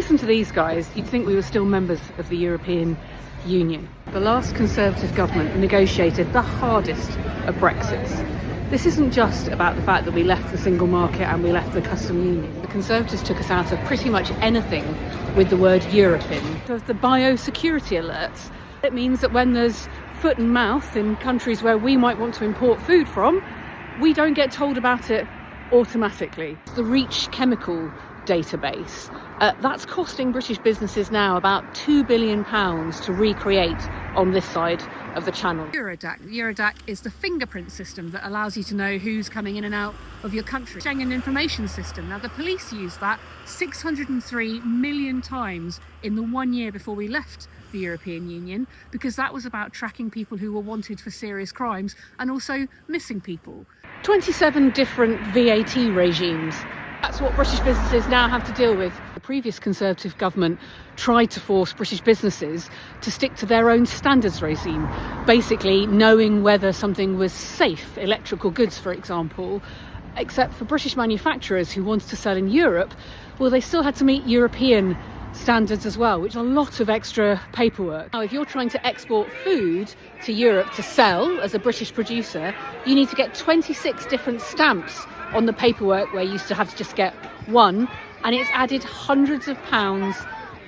listen to these guys, you'd think we were still members of the European Union. The last Conservative government negotiated the hardest of Brexits. This isn't just about the fact that we left the single market and we left the custom union. The Conservatives took us out of pretty much anything with the word Europe in. Of the biosecurity alerts, it means that when there's foot and mouth in countries where we might want to import food from, we don't get told about it automatically. The REACH chemical database, that's costing British businesses now about £2 billion to recreate on this side of the channel. Eurodac is the fingerprint system that allows you to know who's coming in and out of your country. Schengen information system. Now the police used that 603 million times in the 1 year before we left the European Union, because that was about tracking people who were wanted for serious crimes and also missing people. 27 different VAT regimes. That's what British businesses now have to deal with. The previous Conservative government tried to force British businesses to stick to their own standards regime, basically knowing whether something was safe, electrical goods for example, except for British manufacturers who wanted to sell in Europe, well, they still had to meet European standards as well, which is a lot of extra paperwork. Now, if you're trying to export food to Europe to sell as a British producer, you need to get 26 different stamps on the paperwork where you used to have to just get one, and it's added hundreds of pounds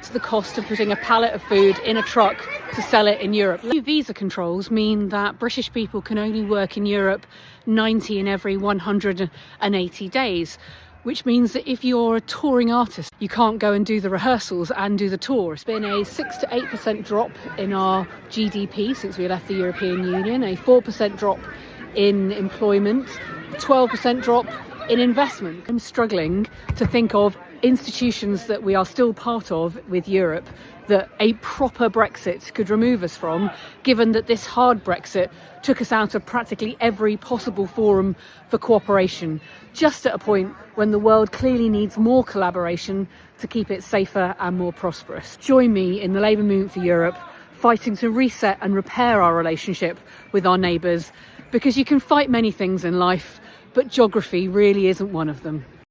to the cost of putting a pallet of food in a truck to sell it in Europe. New visa controls mean that British people can only work in Europe 90 in every 180 days, which means that if you're a touring artist, you can't go and do the rehearsals and do the tour. It's been a 6 to 8% drop in our GDP since we left the European Union, a 4% drop in employment, 12% drop in investment. I'm struggling to think of institutions that we are still part of with Europe that a proper Brexit could remove us from, given that this hard Brexit took us out of practically every possible forum for cooperation, just at a point when the world clearly needs more collaboration to keep it safer and more prosperous. Join me in the Labour Movement for Europe, fighting to reset and repair our relationship with our neighbours, because you can fight many things in life, but geography really isn't one of them.